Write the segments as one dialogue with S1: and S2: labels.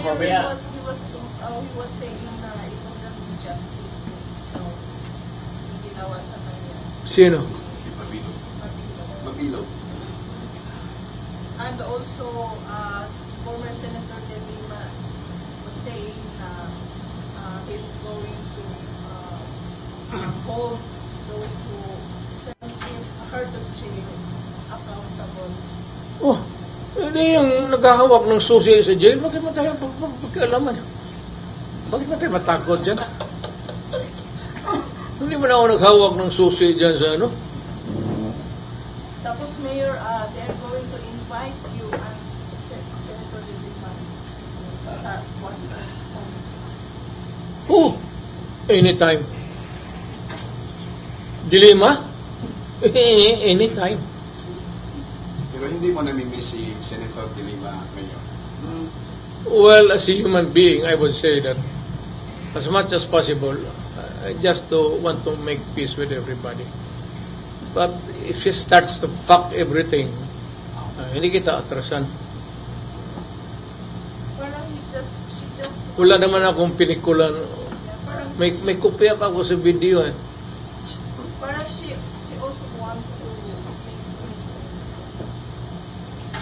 S1: Mamaya.
S2: He was saying na it was an injustice na yung ginawa sa kanya.
S3: Sino?
S1: Si Pabilo.
S2: Mabilo. And also, former Senator De Lima was saying na he's going to hold those who sent him hurt of jail accountable.
S3: Oh, hindi yung naghahawak ng susi sa jail. Bakit mo tayo pagkaalaman? Bakit mo tayo matakot dyan? Hindi mo na ako naghawak ng susi dyan sa ano?
S2: Tapos, Mayor, they are going to invite you and Senator De Lima sa one.
S3: Oh, anytime. Dilema? Anytime.
S1: Pero hindi mo namimiss si Senator De Lima, Mayor.
S3: Well, as a human being, I would say that as much as possible, I just want to make peace with everybody. But if she starts to fuck everything, hindi kita atrasan.
S2: Parang she just...
S3: Wala naman akong pinikulan. May kopya pa ako sa video eh.
S2: Parang she also wants to make peace.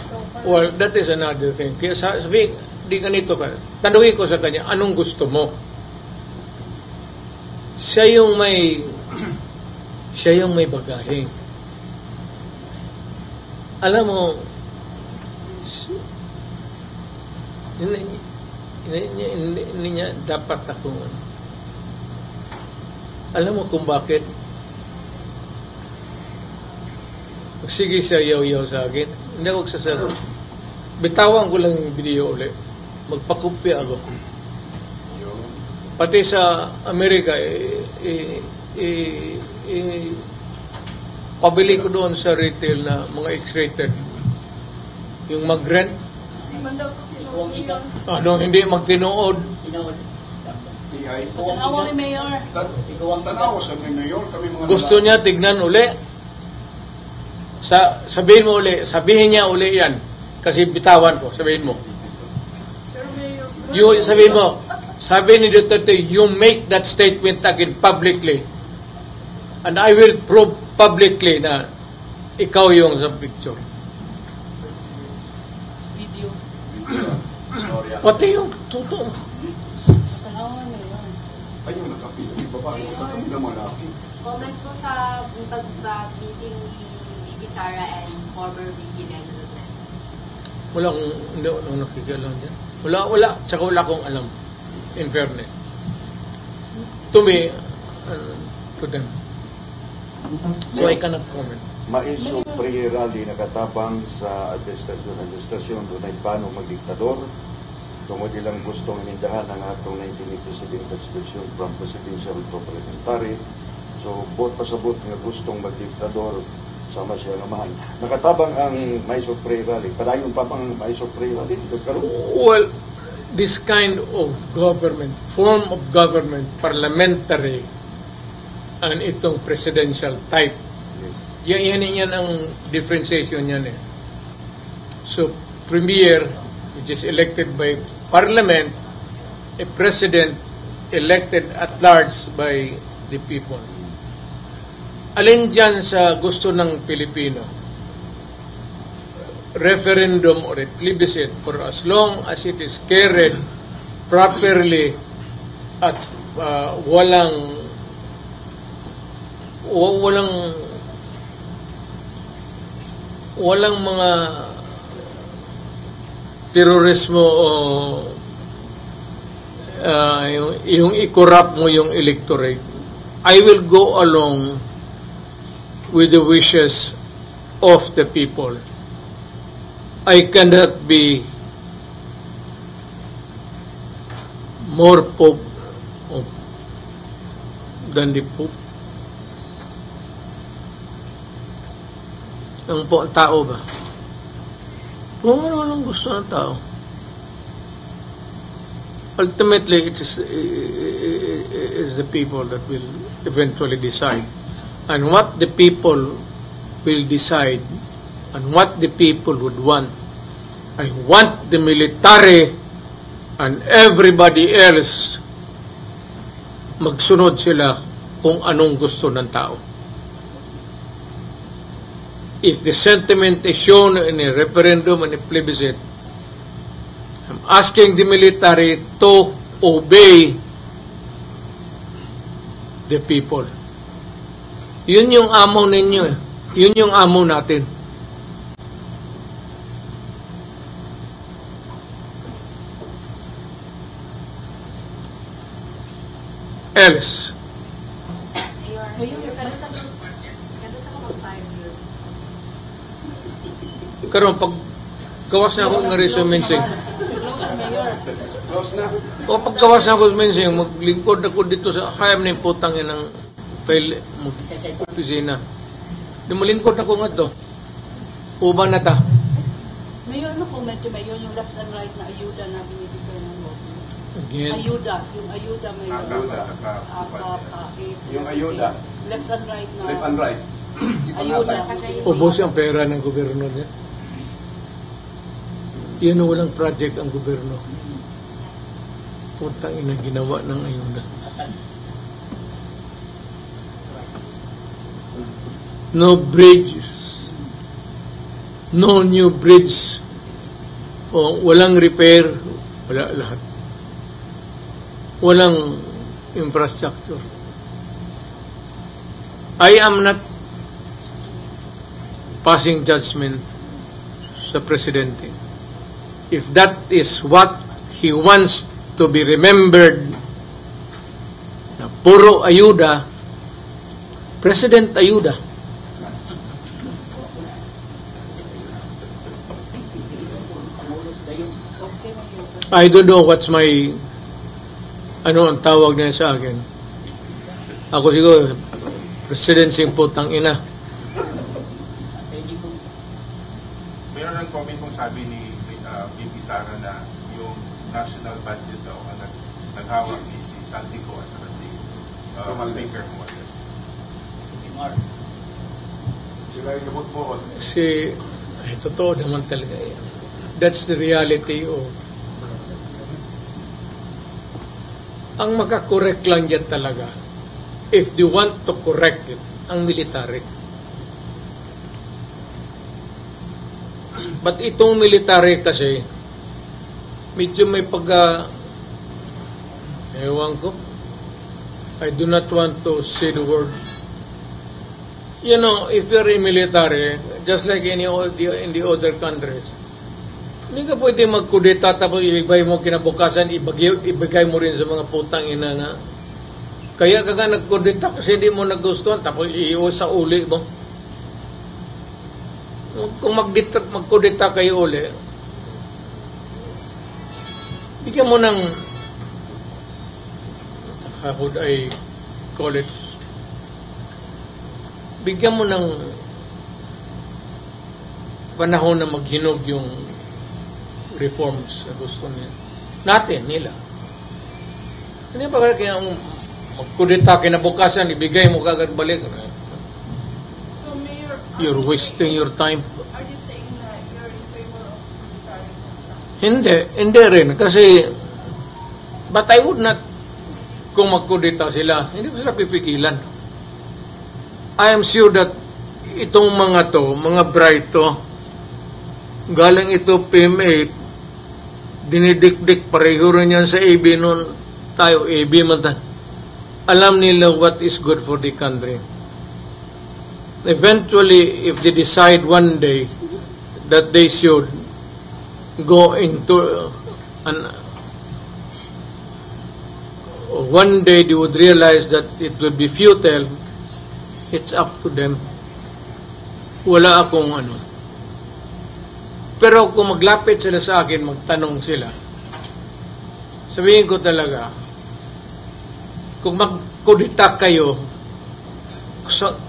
S2: So,
S3: Well, that is another thing. Kaya sabihin, di ganito ka. Tanungin ko sa kanya, anong gusto mo? Siya yung may bagahe. Alam mo, hindi niya dapat ako. Alam mo kung bakit? Sige siya yaw-yaw sa akin. Hindi ako sasagot. Bitawan ko lang yung video ulit. Magpakopya ako. Pati sa Amerika, pabili ko doon sa retail na mga X-rated. Yung mag-rent. Ano, hindi magtinuod.
S2: Tanawa ni Mayor.
S1: Tanawa sa Mayor. Kami mga
S3: Gusto niya tignan uli. Sabihin mo uli. Sabihin niya uli yan. Kasi bitawan ko. Sabihin mo. Sabihin mo. Sabi ni Duterte, you make that statement again publicly. And I will prove publicly na ikaw yung sa picture.
S2: Video.
S3: Pati yung totoo.
S2: Tanawa na yun.
S1: Ayun, nakapila. May babae. Kami na malaki.
S4: Comment po sa pag-meeting ni VP Sara and former VP Leno.
S3: Wala akong, hindi ako nakikialam dyan. Wala. Tsaka wala akong alam. In fairness. To me, to them. So I cannot comment.
S5: Maiso pre-rally nakatabang sa administrasyon doon ay paano magdiktador. Tungod ilang gustong inindahan ang atong 1987 Constitution from Presidential to Parliamentary. So, bot pasabot nga gustong magdiktador sama siya nga mahal. Nakatabang ang Maiso pre-rally. Padayon pa pang Maiso pre-rally.
S3: Well, this kind of government, form of government, parliamentary, and itong presidential type, yan ang differentiation yan eh. So, premier, which is elected by parliament, a president elected at large by the people. Alin dyan sa gusto ng Pilipino? Referendum or a plebiscite for as long as it is carried properly at walang mga terorismo o yung i-corrupt mo yung electorate. I will go along with the wishes of the people. I cannot be more Pope than the Pope. Ang tao ba? Kung ano ang gusto ng tao. Ultimately, it is the people that will eventually decide. And what the people will decide and what the people would want. I want the military and everybody else magsunod sila kung anong gusto ng tao. If the sentiment is shown in a referendum and a plebiscite, I'm asking the military to obey the people. Yun yung amo ninyo eh. Yun yung amo natin. Else.
S4: Mayor, kada sa mga 5 years.
S3: Karon pag gawas na ako ng resume sing.
S1: Close na.
S3: O pag gawas na ako ng sing, maglingkod ako dito sa kayam na yung putang ng pile opisina. Di malingkod ako nga to. Uban na ta.
S6: Mayor, ano comment yung Mayor, yung left and right na ayuda na binibigay ng government?
S3: Again.
S6: Ayuda, yung ayuda Mayor.
S1: Yung ayuda.
S6: Left and right na.
S1: Left and right.
S6: Ayuda.
S3: Ubos ang pera ng gobyerno niya. Yan ang walang project ang gobyerno. Putang ina ginawa ng ayuda. No bridges. No new bridge. O walang repair. Wala lahat. Walang infrastructure. I am not passing judgment sa presidente. If that is what he wants to be remembered, na puro ayuda, President ayuda. I don't know what's my ano ang tawag niya sa akin. Ako siguro presidency putang ina.
S7: Meron ng comment kung sabi ni VP Sara na yung national budget daw ang naghawak ni si Saldico at saka si Speaker Morales.
S1: Sila yung gamot po.
S3: Ay, totoo naman talaga yan. That's the reality of ang makakorek lang yan talaga if they want to correct it ang military. But itong military kasi medyo may ewan ko, I do not want to say the word. You know, if you're in military, just like in the other countries, hindi ka pwede magkudeta tapos ibigay mo kinabukasan, ibigay mo rin sa mga putang ina na kaya ka nagkudeta kasi hindi mo nagustuhan tapos iiwas sa uli mo. Kung magkudeta kayo uli, bigyan mo ng how would I call it, bigyan mo ng panahon na maghinog yung reforms na gusto nila. Hindi ba kaya magkudeta kinabukasan, ibigay mo kagad balik?
S2: So, Mayor,
S3: You're wasting your time.
S2: Are you saying that you're in favor of military contract?
S3: Hindi rin. Kasi, but I would not, kung magkudeta sila, hindi ko sila pipigilan. I am sure that itong mga bright to, galing ito PM8, dinidikdik, pareho rin yan sa AB noon, tayo, AB man tayo. Alam nila what is good for the country. Eventually, if they decide one day that they should go into one day they would realize that it would be futile, it's up to them. Wala akong Pero kung maglapit sila sa akin, magtanong sila, sabihin ko talaga, kung magkudita kayo,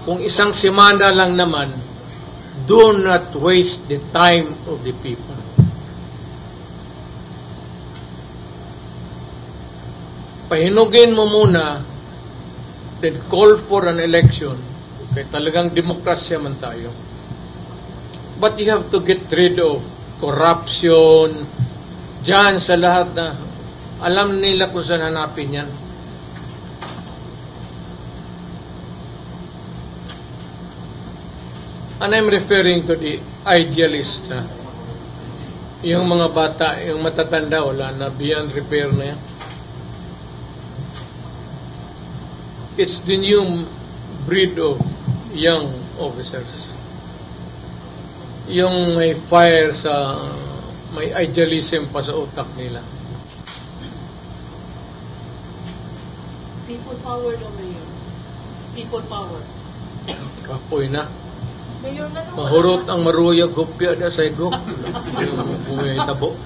S3: kung isang semana lang naman, do not waste the time of the people. Pahinugin mo muna, then call for an election. Okay, talagang demokrasya man tayo. But you have to get rid of corruption, dyan sa lahat na Alam nila kung saan hanapin yan. And I'm referring to the idealist. Ha? Yung mga bata, yung matatanda, wala na, beyond repair na yan. It's the new breed of young officers. Yung may fire sa, may idealism pa sa utak nila.
S6: People power daw Mayor. People power.
S3: Kapoy na.
S2: Mayor, nga nung
S3: Mahurot ang maruyag hupya da sa igok. Yung tabo.